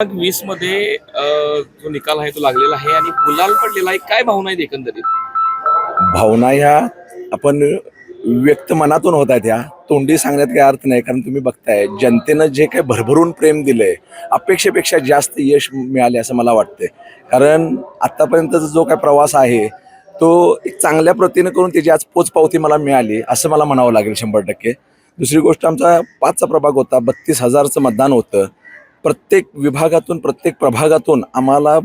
20 मध्ये जो निकाल आहे तो लागलेला आहे आणि गुलाल पडलेला आहे. काय भावना आहेत एकंदरीत? भावना ह्या आपण व्यक्त मनातून होत आहेत, ह्या तोंडी सांगण्यात काही अर्थ नाही. कारण तुम्ही बघताय जनतेनं जे काही भरभरून प्रेम दिलंय, अपेक्षेपेक्षा जास्त यश मिळाले असं मला वाटतंय. कारण आत्तापर्यंतचा जो काही प्रवास आहे तो एक चांगल्या प्रतीनं करून त्याची आज पोचपावती मला मिळाली असं मला म्हणावं लागेल 100%. दुसरी गोष्ट, आमचा 5चा प्रभाग होता, 32,000चं मतदान होतं. प्रत्येक विभागातून प्रत्येक प्रभागातून आम्हाला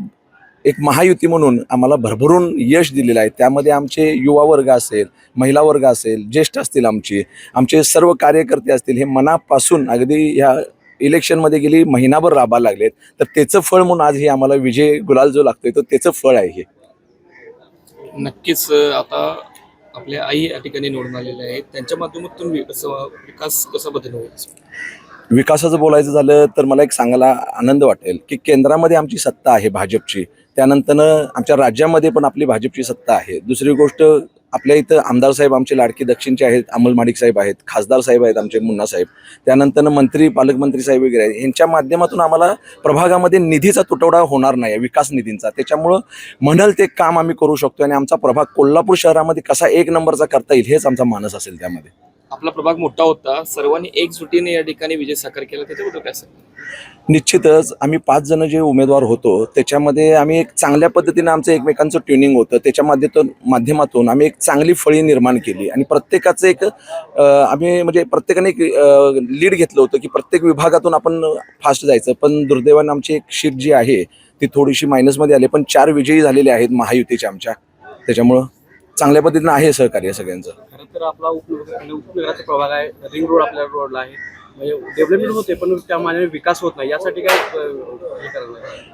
एक महायुती म्हणून आम्हाला भरभरून यश दिलेलं आहे. त्यामध्ये आमचे युवा वर्ग असेल, महिला वर्ग असेल, ज्येष्ठ असतील, आमचे सर्व कार्यकर्ते असतील, हे मनापासून अगदी ह्या इलेक्शनमध्ये गेली महिनाभर राबायला लागलेत. तर त्याचं फळ म्हणून आज हे आम्हाला विजय गुलाल जो लागतोय तो त्याचं फळ आहे हे. नक्कीच आता आपल्या आई या ठिकाणी निवडून आलेल्या आहेत, त्यांच्या माध्यमातून विकास कसा बदल होईल? विकासाचं बोलायचं झालं तर मला एक सांगायला आनंद वाटेल की केंद्रामध्ये आमची सत्ता आहे भाजपची, त्यानंतरनं आमच्या राज्यामध्ये पण आपली भाजपची सत्ता आहे. दुसरी गोष्ट, आपल्या इथं आमदार साहेब आमचे लाडके दक्षिणचे आहेत, अमल माडिक साहेब आहेत, खासदार साहेब आहेत आमचे मुन्ना साहेब, त्यानंतरनं मंत्री पालकमंत्री साहेब वगैरे आहेत. यांच्या माध्यमातून आम्हाला प्रभागामध्ये निधीचा तुटवडा होणार नाही, विकास निधींचा. त्याच्यामुळं म्हणाल ते काम आम्ही करू शकतो आणि आमचा प्रभाग कोल्हापूर शहरामध्ये कसा 1 नंबरचा करता येईल हेच आमचा मानस असेल. त्यामध्ये आपला प्रभाग मोठा होता, सर्वांनी एकजुटीने या ठिकाणी विजय साकार केला, त्याच्याबद्दल काय सांगा? निश्चितच आम्ही 5 जण जे उमेदवार होतो त्याच्यामध्ये आम्ही एक चांगल्या पद्धतीनं आमचं एकमेकांचं ट्युनिंग होतं. त्याच्या माध्यमातून आम्ही एक चांगली फळी निर्माण केली आणि प्रत्येकाचं एक आम्ही म्हणजे प्रत्येकाने एक लीड घेतलं होतं की प्रत्येक विभागातून आपण फास्ट जायचं. पण दुर्दैवानं आमची एक शीट जी आहे ती थोडीशी मायनसमध्ये आली, पण 4 विजयी झालेले आहेत महायुतीच्या आमच्या. त्याच्यामुळं चांगल्या पद्धतीनं आहे सहकार्य सगळ्यांचं. खरं तर आपला उपनगराचा प्रभाग आहे, रिंग रोड आपल्या रोडला आहे, म्हणजे डेव्हलपमेंट होते पण त्या मानाने विकास होत नाही. यासाठी काय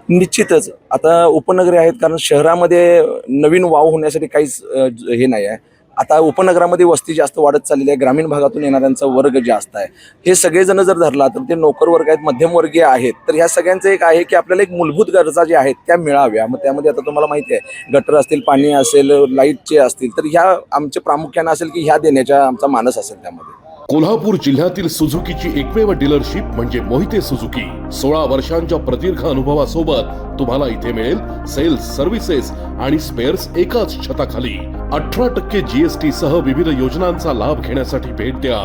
निश्चितच आता उपनगरे आहेत, कारण शहरामध्ये नवीन वाव होण्यासाठी काहीच हे नाही आहे. आता उपनगरामध्ये वस्ती जास्त वाढत चाललेली आहे, ग्रामीण भागातून येणाऱ्यांचा वर्ग जास्त आहे. हे सगळेजण जर धरला तर ते नोकर वर्ग आहेत, मध्यमवर्गीय आहेत. तर ह्या सगळ्यांचं एक आहे की आपल्याला एक मूलभूत गरजा ज्या आहेत त्या मिळाव्या. मग त्यामध्ये आता तुम्हाला माहिती आहे, गटर असतील, पाणी असेल, लाईटचे असतील, तर ह्या आमच्या प्रामुख्याने असेल की ह्या देण्याचा आमचा मानस असेल. त्यामध्ये कोल्हापूर जिल्ह्यातील सुझुकीची एकमेव डीलरशिप म्हणजे मोहिते सुझुकी. 16 वर्षांच्या प्रदीर्घ अनुभवासोबत तुम्हाला इथे मिळेल सेल्स, सर्व्हिसेस आणि स्पेअर्स एकाच छताखाली. 18% GST सह विविध योजनांचा लाभ घेण्यासाठी भेट द्या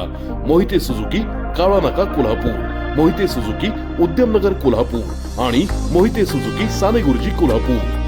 मोहिते सुझुकी, काळा नाका, कोल्हापूर. मोहिते सुझुकी, उद्यमनगर, कोल्हापूर आणि मोहिते सुझुकी, सानेगुरुजी, कोल्हापूर.